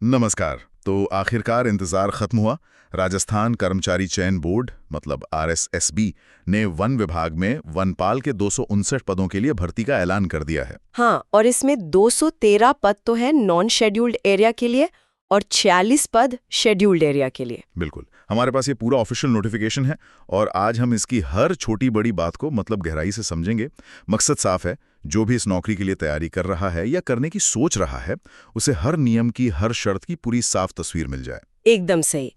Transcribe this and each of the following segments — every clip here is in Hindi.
नमस्कार। तो आखिरकार इंतजार खत्म हुआ। राजस्थान कर्मचारी चयन बोर्ड मतलब RSSB ने वन विभाग में वनपाल के 259 पदों के लिए भर्ती का ऐलान कर दिया है। हाँ, और इसमें 213 पद तो है नॉन शेड्यूल्ड एरिया के लिए और 46 पद शेड्यूल्ड एरिया के लिए। बिल्कुल, हमारे पास ये पूरा ऑफिशियल नोटिफिकेशन है और आज हम इसकी हर छोटी बड़ी बात को गहराई से समझेंगे। मकसद साफ है, जो भी इस नौकरी के लिए तैयारी कर रहा है या करने की सोच रहा है, उसे हर नियम की, हर शर्त की पूरी साफ तस्वीर मिल जाए। एकदम सही।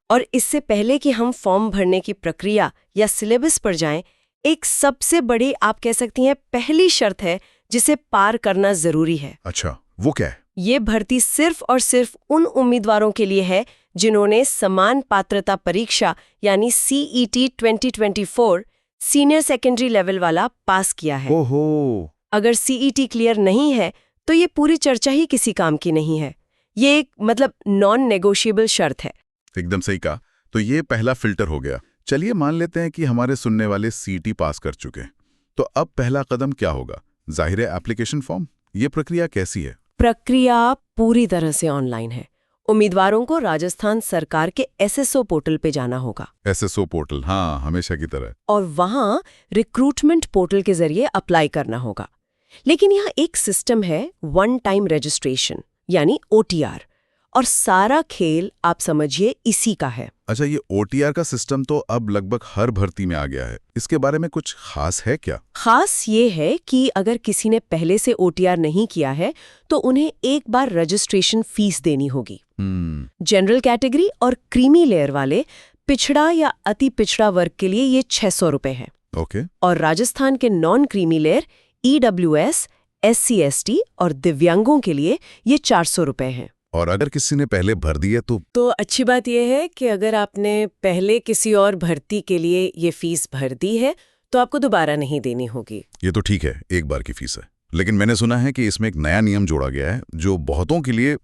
और इससे पहले कि हम फॉर्म भरने की प्रक्रिया या सिलेबस पर जाएं, एक सबसे बड़ी, आप कह सकती हैं, पहली शर्त है जिसे पार करना जरूरी है। अच्छा, वो क्या है? ये भर्ती सिर्फ और सिर्फ उन उम्मीदवारों के लिए है जिन्होंने समान पात्रता परीक्षा यानी CET 2024 सीनियर सेकेंडरी लेवल वाला पास किया है। ओहो। अगर CET क्लियर नहीं है तो ये पूरी चर्चा ही किसी काम की नहीं है। ये एक नॉन नेगोशिएबल शर्त है। एकदम सही कहा। तो ये पहला फिल्टर हो गया। चलिए मान लेते हैं कि हमारे सुनने वाले CET पास कर चुके हैं, तो अब पहला कदम क्या होगा? जाहिर है एप्लीकेशन फॉर्म। ये प्रक्रिया कैसी है? प्रक्रिया पूरी तरह से ऑनलाइन है। उम्मीदवारों को राजस्थान सरकार के SSO पोर्टल पे जाना होगा। SSO पोर्टल, हाँ, हमेशा की तरह। और वहां रिक्रूटमेंट पोर्टल के जरिए अप्लाई करना होगा। लेकिन यहाँ एक सिस्टम है, वन टाइम रजिस्ट्रेशन यानी OTR, और सारा खेल आप समझिए इसी का है। अच्छा, ये OTR का सिस्टम तो अब लगभग हर भर्ती में आ गया है। इसके बारे में कुछ खास है क्या? खास ये है कि अगर किसी ने पहले से OTR नहीं किया है तो उन्हें एक बार रजिस्ट्रेशन फीस देनी होगी। जनरल कैटेगरी और क्रीमी लेयर वाले पिछड़ा या अति पिछड़ा वर्ग के लिए ये 600 रुपए है। ओके। और राजस्थान के non creamy layer, EWS, SC/ST और दिव्यांगों के लिए ये 400 रुपए हैं। और अगर किसी ने पहले भर दिया तो अच्छी बात यह है कि अगर आपने पहले किसी और भर्ती के लिए ये फीस भर दी है तो आपको दोबारा नहीं देनी होगी। ये तो ठीक है, एक बार की फीस है। लेकिन मैंने सुना है कि इसमें एक नया नियम जोड़ा गया है जो बहुतों के लिए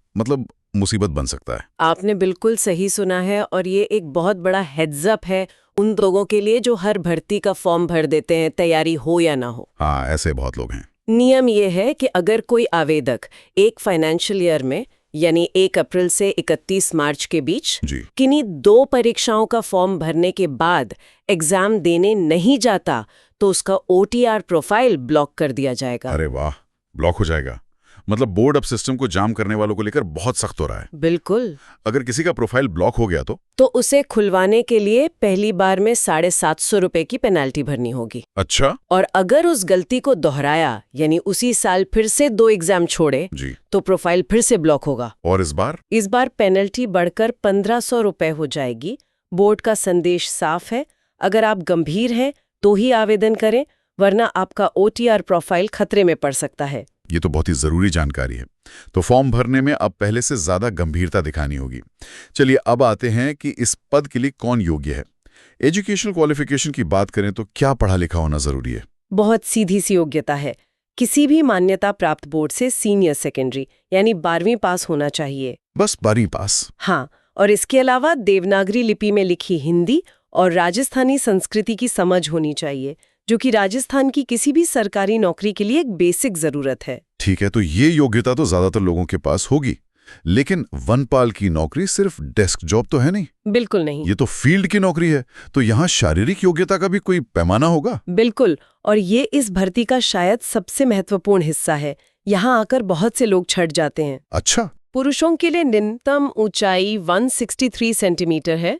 मुसीबत बन सकता है। आपने बिल्कुल सही सुना है, और ये एक बहुत बड़ा हेड्स अप है उन लोगों के लिए जो हर भर्ती का फॉर्म भर देते हैं, तैयारी हो या ना हो। हाँ, ऐसे बहुत लोग हैं। नियम ये है कि अगर कोई आवेदक एक फाइनेंशियल ईयर में यानी 1 अप्रैल से 31 मार्च के बीच किन्हीं 2 परीक्षाओं का फॉर्म भरने के बाद एग्जाम देने नहीं जाता तो उसका OTR प्रोफाइल ब्लॉक कर दिया जाएगा। अरे वाह, ब्लॉक हो जाएगा। मतलब बोर्ड अब सिस्टम को जाम करने वालों को लेकर बहुत सख्त हो रहा है। बिल्कुल। अगर किसी का प्रोफाइल ब्लॉक हो गया तो उसे खुलवाने के लिए पहली बार में 750 रुपए की पेनाल्टी भरनी होगी। अच्छा। और अगर उस गलती को दोहराया यानी उसी साल फिर से 2 एग्जाम छोड़े तो प्रोफाइल फिर से ब्लॉक होगा। और इस बार पेनल्टी बढ़कर 1500 रुपए हो जाएगी। बोर्ड का संदेश साफ है, अगर आप गंभीर हैं तो ही आवेदन करें, वरना आपका OTR प्रोफाइल खतरे में पड़ सकता है। ये तो बहुत ही जरूरी जानकारी है। तो फॉर्म भरने में अब पहले से ज्यादा गंभीरता दिखानी होगी। चलिए अब आते हैं कि इस पद के लिए कौन योग्य है। एजुकेशनल क्वालिफिकेशन की बात करें तो क्या पढ़ा लिखा होना जरूरी है? बहुत सीधी सी योग्यता है। किसी भी मान्यता प्राप्त बोर्ड से सीनियर सेकेंडरी यानी 12वीं पास होना चाहिए। बस 12वीं पास? हाँ, और इसके अलावा देवनागरी लिपि में लिखी हिंदी और राजस्थानी संस्कृति की समझ होनी चाहिए, जो कि राजस्थान की किसी भी सरकारी नौकरी के लिए एक बेसिक जरूरत है। ठीक है, तो ये योग्यता तो ज्यादातर लोगों के पास होगी। लेकिन वनपाल की नौकरी सिर्फ डेस्क जॉब तो है नहीं। बिल्कुल नहीं। ये तो फील्ड की नौकरी है, तो यहाँ शारीरिक योग्यता का भी कोई पैमाना होगा? बिल्कुल, और ये इस भर्ती का शायद सबसे महत्वपूर्ण हिस्सा है। यहाँ आकर बहुत से लोग छट जाते हैं। अच्छा। पुरुषों के लिए न्यूनतम ऊंचाई 163 सेंटीमीटर है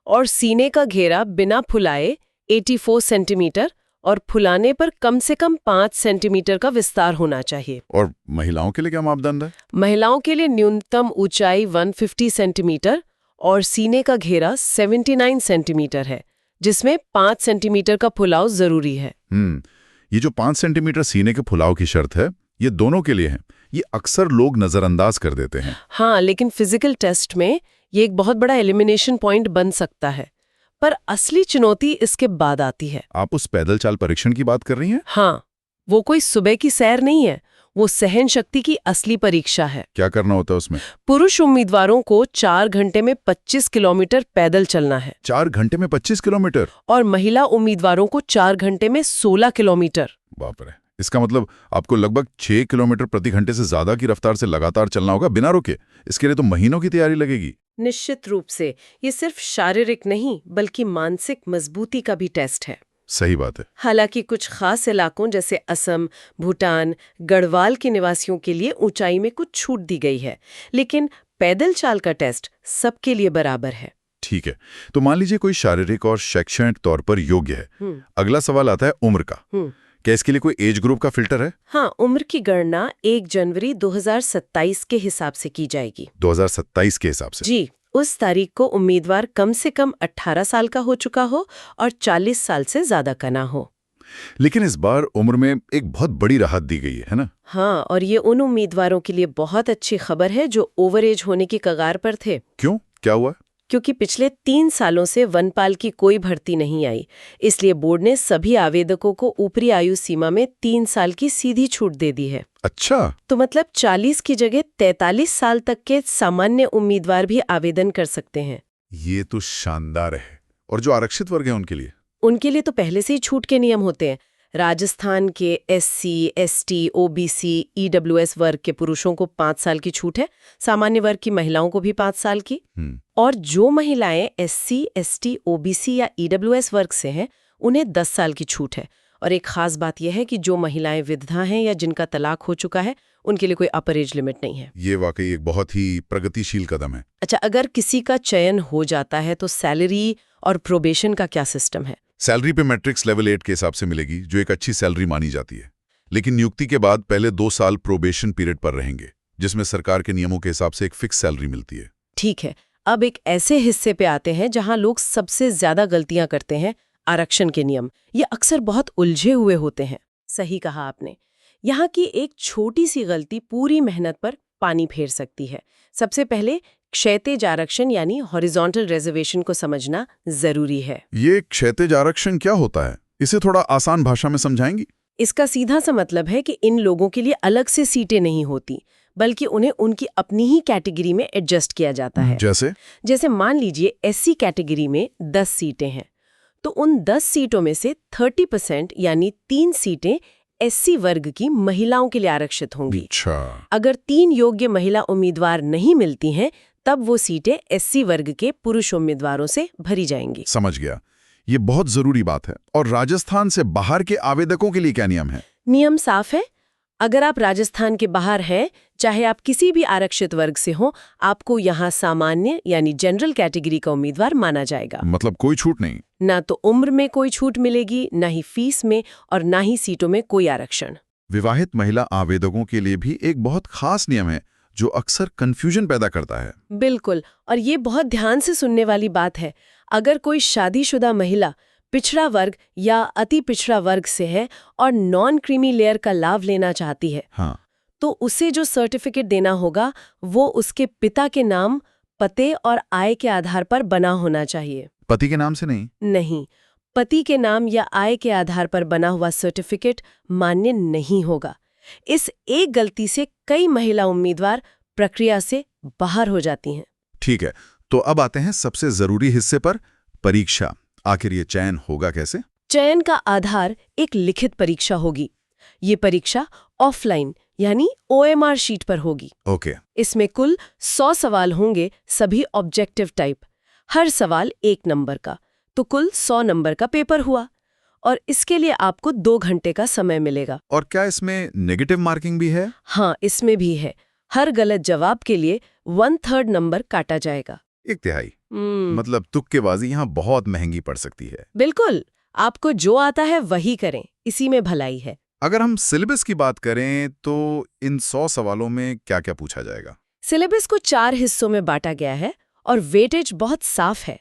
और सीने का घेरा बिना फुलाए 84 सेंटीमीटर और फुलाने पर कम से कम 5 सेंटीमीटर का विस्तार होना चाहिए। और महिलाओं के लिए क्या मापदंड है? महिलाओं के लिए न्यूनतम ऊंचाई 150 सेंटीमीटर और सीने का घेरा 79 सेंटीमीटर है, जिसमें 5 सेंटीमीटर का फुलाव जरूरी है। ये जो 5 सेंटीमीटर सीने के फुलाव की शर्त है, ये दोनों के लिए है। ये अक्सर लोग नजरअंदाज कर देते हैं। हाँ, लेकिन फिजिकल टेस्ट में ये एक बहुत बड़ा एलिमिनेशन पॉइंट बन सकता है। पर असली चुनौती इसके बाद आती है। आप उस पैदल चाल परीक्षण की बात कर रही हैं? हाँ, वो कोई सुबह की सैर नहीं है, वो सहन शक्ति की असली परीक्षा है। क्या करना होता है उसमें? पुरुष उम्मीदवारों को 4 घंटे में 25 किलोमीटर पैदल चलना है। 4 घंटे में 25 किलोमीटर? और महिला उम्मीदवारों को 4 घंटे में 16 किलोमीटर। बाप रे, इसका मतलब आपको लगभग 6 किलोमीटर प्रति घंटे से ज्यादा की रफ्तार से लगातार चलना होगा बिना रुके। इसके लिए तो महीनों की तैयारी लगेगी। निश्चित रूप से ये सिर्फ शारीरिक नहीं बल्कि मानसिक मजबूती का भी टेस्ट है। सही बात है। हालांकि कुछ खास इलाकों जैसे असम, भूटान, गढ़वाल के निवासियों के लिए ऊंचाई में कुछ छूट दी गई है, लेकिन पैदल चाल का टेस्ट सबके लिए बराबर है। ठीक है, तो मान लीजिए कोई शारीरिक और शैक्षणिक तौर पर योग्य है। अगला सवाल आता है उम्र का। क्या इसके लिए कोई एज ग्रुप का फिल्टर है? हाँ, उम्र की गणना 1 जनवरी 2027 के हिसाब से की जाएगी। 2027 के हिसाब से? जी, उस तारीख को उम्मीदवार कम से कम 18 साल का हो चुका हो और 40 साल से ज्यादा का ना हो। लेकिन इस बार उम्र में एक बहुत बड़ी राहत दी गई है ना? हाँ, और ये उन उम्मीदवारों के लिए बहुत अच्छी खबर है जो ओवर एज होने की कगार पर थे। क्यों, क्या हुआ? क्योंकि पिछले 3 सालों से वनपाल की कोई भर्ती नहीं आई, इसलिए बोर्ड ने सभी आवेदकों को ऊपरी आयु सीमा में 3 साल की सीधी छूट दे दी है। अच्छा, तो मतलब 40 की जगह 43 साल तक के सामान्य उम्मीदवार भी आवेदन कर सकते हैं। ये तो शानदार है। और जो आरक्षित वर्ग है उनके लिए तो पहले से ही छूट के नियम होते हैं। राजस्थान के SC, ST, OBC, EWS वर्ग के पुरुषों को 5 साल की छूट है, सामान्य वर्ग की महिलाओं को भी 5 साल की। और जो महिलाएं SC, ST, OBC या EWS वर्ग से हैं, उन्हें 10 साल की छूट है। और एक खास बात यह है कि जो महिलाएं विधवा हैं या जिनका तलाक हो चुका है, उनके लिए कोई अपर एज लिमिट नहीं है। ये वाकई एक बहुत ही प्रगतिशील कदम है। अच्छा, अगर किसी का चयन हो जाता है तो सैलरी और प्रोबेशन का क्या सिस्टम है? सैलरी पे मैट्रिक्स लेवल 8 के हिसाब से मिलेगी, जो एक अच्छी सैलरी मानी जाती है। लेकिन नियुक्ति के बाद पहले 2 साल प्रोबेशन पीरियड पर रहेंगे, जिसमें सरकार के नियमों के हिसाब से एक फिक्स सैलरी मिलती है। ठीक है, अब एक ऐसे हिस्से पे आते हैं जहां लोग सबसे ज्यादा गलतियां करते हैं, आरक्षण के नियम। ये अक्सर बहुत उलझे हुए होते हैं। सही कहा आपने। यहाँ की एक छोटी सी गलती पूरी मेहनत पर पानी फेर सकती है। सबसे पहले क्षैतिज आरक्षण यानी हॉरिजॉन्टल रिजर्वेशन को समझना जरूरी है। ये क्षैतिज आरक्षण क्या होता है? इसे थोड़ा आसान भाषा में समझाएंगी? इसका सीधा सा मतलब है कि इन लोगों के लिए अलग से सीटें नहीं होती, बल्कि उन्हें उनकी अपनी ही कैटेगरी में एडजस्ट किया जाता है। जैसे मान लीजिए SC कैटेगरी में 10 सीटें हैं, तो उन 10 सीटों में से 30% यानी 3 सीटें SC वर्ग की महिलाओं के लिए आरक्षित होंगी। अच्छा। अगर 3 योग्य महिला उम्मीदवार नहीं मिलती हैं, तब वो सीटें SC वर्ग के पुरुष उम्मीदवारों से भरी जाएंगी। समझ गया, ये बहुत जरूरी बात है। और राजस्थान से बाहर के आवेदकों के लिए क्या नियम है? नियम साफ है। अगर आप राजस्थान के बाहर हैं, चाहे आप किसी भी आरक्षित वर्ग से हो, आपको यहाँ सामान्य यानी जनरल कैटेगरी का उम्मीदवार माना जाएगा। मतलब कोई छूट नहीं? ना तो उम्र में कोई छूट मिलेगी, ना ही फीस में, और ना ही सीटों में कोई आरक्षण। विवाहित महिला आवेदकों के लिए भी एक बहुत खास नियम है जो अक्सर कंफ्यूजन पैदा करता है। बिल्कुल, और ये बहुत ध्यान से सुनने वाली बात है। अगर कोई शादीशुदा महिला पिछड़ा वर्ग या अति पिछड़ा वर्ग से है और नॉन क्रीमी लेयर का लाभ लेना चाहती है, तो उसे जो सर्टिफिकेट देना होगा वो उसके पिता के नाम, पते और आय के आधार पर बना होना चाहिए। पति के नाम से नहीं? नहीं, पति के नाम या आय के आधार पर बना हुआ सर्टिफिकेट मान्य नहीं होगा। इस एक गलती से कई महिला उम्मीदवार प्रक्रिया से बाहर हो जाती हैं। ठीक है, तो अब आते हैं सबसे जरूरी हिस्से पर, परीक्षा। आखिर ये चयन होगा कैसे? चयन का आधार एक लिखित परीक्षा होगी। ये परीक्षा ऑफलाइन यानी OMR शीट पर होगी। ओके। इसमें कुल 100 सवाल होंगे, सभी ऑब्जेक्टिव टाइप। हर सवाल 1 नंबर का, तो कुल 100 नंबर का पेपर हुआ। और इसके लिए आपको 2 घंटे का समय मिलेगा। और क्या इसमें नेगेटिव मार्किंग भी है? हाँ, इसमें भी है। हर गलत जवाब के लिए 1/3 नंबर काटा जाएगा। 1/3? मतलब तुक्केबाजी यहाँ बहुत महंगी पड़ सकती है। बिल्कुल, आपको जो आता है वही करें, इसी में भलाई है। अगर हम सिलेबस की बात करें तो इन 100 सवालों में क्या-क्या पूछा जाएगा? सिलेबस को 4 हिस्सों में बांटा गया है और वेटेज बहुत साफ है।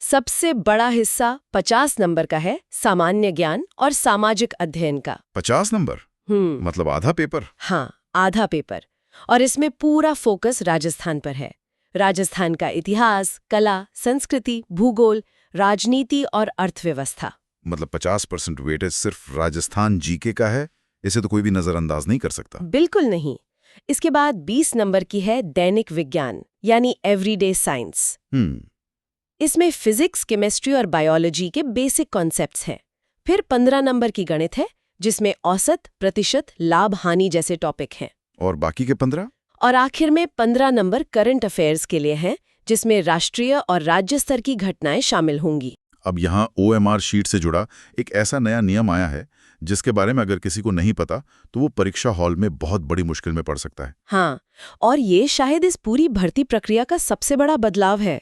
सबसे बड़ा हिस्सा 50 नंबर का है, सामान्य ज्ञान और सामाजिक अध्ययन का। 50 नंबर? मतलब आधा पेपर? हाँ, आधा पेपर। और इसमें पूरा फोकस राजस्थान पर है। राजस्थान का इतिहास, कला, संस्कृति, भूगोल, राजनीति और अर्थव्यवस्था। मतलब 50% वेटेज सिर्फ राजस्थान जीके का है? इसे तो कोई भी नजरअंदाज नहीं कर सकता। बिल्कुल नहीं। इसके बाद 20 नंबर की है दैनिक विज्ञान यानी एवरीडे साइंस। इसमें फिजिक्स, केमिस्ट्री और बायोलॉजी के बेसिक कॉन्सेप्ट्स हैं। फिर 15 नंबर की गणित है, जिसमें औसत, प्रतिशत, लाभ, हानि जैसे टॉपिक हैं। और बाकी के 15? और आखिर में 15 नंबर करंट अफेयर्स के लिए हैं, जिसमें राष्ट्रीय और राज्य स्तर की घटनाएं शामिल होंगी। अब यहाँ OMR शीट से जुड़ा एक ऐसा नया नियम आया है जिसके बारे में अगर किसी को नहीं पता तो वो परीक्षा हॉल में बहुत बड़ी मुश्किल में पड़ सकता है। हाँ, और ये शायद इस पूरी भर्ती प्रक्रिया का सबसे बड़ा बदलाव है।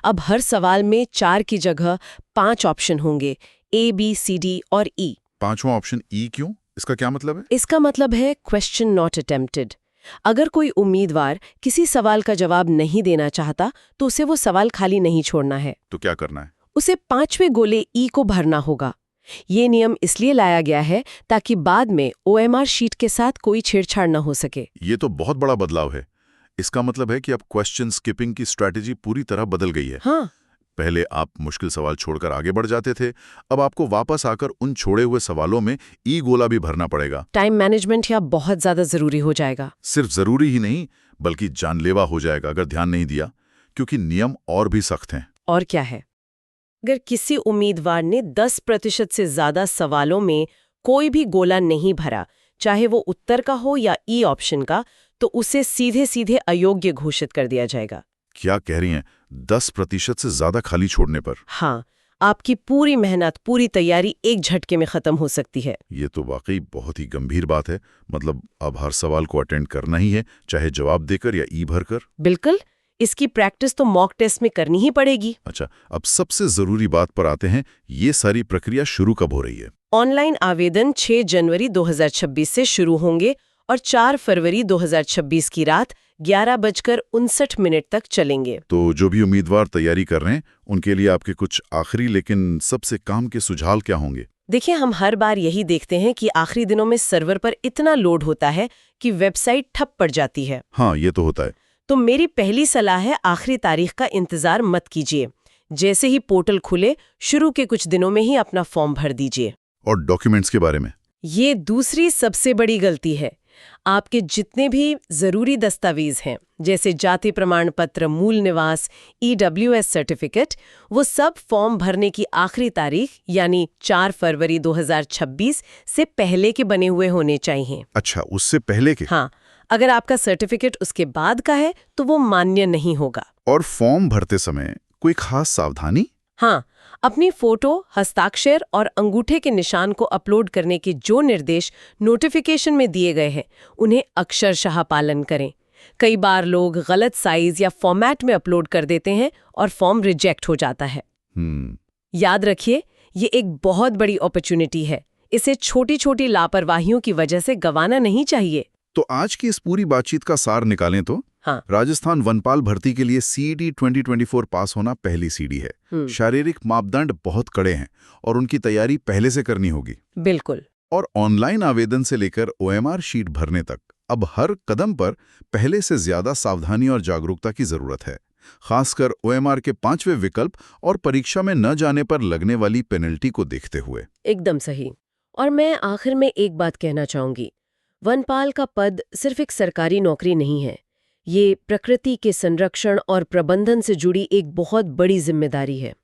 अब हर सवाल में 4 की जगह 5 ऑप्शन होंगे, A, B, C, D और E। 5वां ऑप्शन E क्यों? इसका क्या मतलब है? इसका मतलब है क्वेश्चन नॉट अटेम्प्टेड। अगर कोई उम्मीदवार किसी सवाल का जवाब नहीं देना चाहता तो उसे वो सवाल खाली नहीं छोड़ना है। तो क्या करना है? उसे 5वें गोले E को भरना होगा। ये नियम इसलिए लाया गया है ताकि बाद में OMR शीट के साथ कोई छेड़छाड़ न हो सके। ये तो बहुत बड़ा बदलाव है। इसका मतलब है कि अब क्वेश्चन स्किपिंग की स्ट्रैटेजी पूरी तरह बदल गई है। हाँ, पहले आप मुश्किल सवाल छोड़कर आगे बढ़ जाते थे, अब आपको वापस आकर उन छोड़े हुए सवालों में ई गोला भी भरना पड़ेगा। टाइम मैनेजमेंट यहाँ बहुत ज्यादा जरूरी हो जाएगा। सिर्फ जरूरी ही नहीं बल्कि जानलेवा हो जाएगा अगर ध्यान नहीं दिया, क्योंकि नियम और भी सख्त हैं। और क्या है? अगर किसी उम्मीदवार ने 10% से ज्यादा सवालों में कोई भी गोला नहीं भरा, चाहे वो उत्तर का हो या ई ऑप्शन का, तो उसे सीधे सीधे अयोग्य घोषित कर दिया जाएगा। क्या कह रही हैं? 10% से ज्यादा खाली छोड़ने पर? हाँ, आपकी पूरी मेहनत, पूरी तैयारी एक झटके में खत्म हो सकती है। ये तो वाकई बहुत ही गंभीर बात है। मतलब अब हर सवाल को अटेंड करना ही है, चाहे जवाब देकर या ई भरकर। बिल्कुल, इसकी प्रैक्टिस तो मॉक टेस्ट में करनी ही पड़ेगी। अच्छा, अब सबसे जरूरी बात पर आते हैं, ये सारी प्रक्रिया शुरू कब हो रही है? ऑनलाइन आवेदन 6 जनवरी 2026 से शुरू होंगे और 4 फरवरी 2026 की रात 11:59 तक चलेंगे। तो जो भी उम्मीदवार तैयारी कर रहे हैं उनके लिए आपके कुछ आखिरी लेकिन सबसे काम के सुझाव क्या होंगे? देखिए, हम हर बार यही देखते हैं कि आखिरी दिनों में सर्वर पर इतना लोड होता है कि वेबसाइट ठप पड़ जाती है। हाँ, ये तो होता है। तो मेरी पहली सलाह है, आखिरी तारीख का इंतजार मत कीजिए। जैसे ही पोर्टल खुले, शुरू के कुछ दिनों में ही अपना फॉर्म भर दीजिए। और डॉक्यूमेंट्स के बारे में? ये दूसरी सबसे बड़ी गलती है। आपके जितने भी जरूरी दस्तावेज हैं, जैसे जाति प्रमाण पत्र, मूल निवास, EWS सर्टिफिकेट, वो सब फॉर्म भरने की आखिरी तारीख यानी 4 फरवरी 2026 से पहले के बने हुए होने चाहिए। अच्छा, उससे पहले के? हाँ, अगर आपका सर्टिफिकेट उसके बाद का है तो वो मान्य नहीं होगा। और फॉर्म भरते समय कोई खास सावधानी? हाँ, अपनी फोटो, हस्ताक्षर और अंगूठे के निशान को अपलोड करने के जो निर्देश नोटिफिकेशन में दिए गए हैं, उन्हें अक्षरशः पालन करें। कई बार लोग गलत साइज या फॉर्मेट में अपलोड कर देते हैं और फॉर्म रिजेक्ट हो जाता है। याद रखिए, ये एक बहुत बड़ी अपॉर्चुनिटी है। इसे छोटी छोटी लापरवाहियों की वजह से गंवाना नहीं चाहिए। तो आज की इस पूरी बातचीत का सार निकालें तो हाँ, राजस्थान वनपाल भर्ती के लिए CET 2024 पास होना पहली सीढ़ी है। शारीरिक मापदंड बहुत कड़े हैं और उनकी तैयारी पहले से करनी होगी। बिल्कुल। और ऑनलाइन आवेदन से लेकर OMR शीट भरने तक अब हर कदम पर पहले से ज्यादा सावधानी और जागरूकता की जरूरत है, खासकर OMR के 5वें विकल्प और परीक्षा में न जाने पर लगने वाली पेनल्टी को देखते हुए। एकदम सही। और मैं आखिर में एक बात कहना चाहूंगी, वनपाल का पद सिर्फ एक सरकारी नौकरी नहीं है। ये प्रकृति के संरक्षण और प्रबंधन से जुड़ी एक बहुत बड़ी जिम्मेदारी है।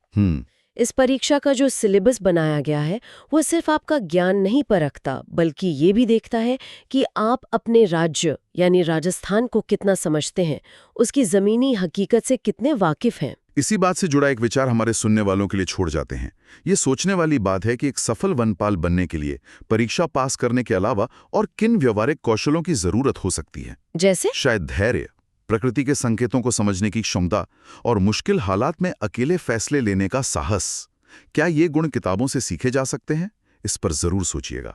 इस परीक्षा का जो सिलेबस बनाया गया है वो सिर्फ आपका ज्ञान नहीं परखता, बल्कि ये भी देखता है कि आप अपने राज्य यानी राजस्थान को कितना समझते हैं, उसकी जमीनी हकीकत से कितने वाकिफ हैं। इसी बात से जुड़ा एक विचार हमारे सुनने वालों के लिए छोड़ जाते हैं। ये सोचने वाली बात है कि एक सफल वनपाल बनने के लिए परीक्षा पास करने के अलावा और किन व्यवहारिक कौशलों की जरूरत हो सकती है। जैसे शायद धैर्य, प्रकृति के संकेतों को समझने की क्षमता और मुश्किल हालात में अकेले फैसले लेने का साहस। क्या ये गुण किताबों से सीखे जा सकते हैं? इस पर जरूर सोचिएगा।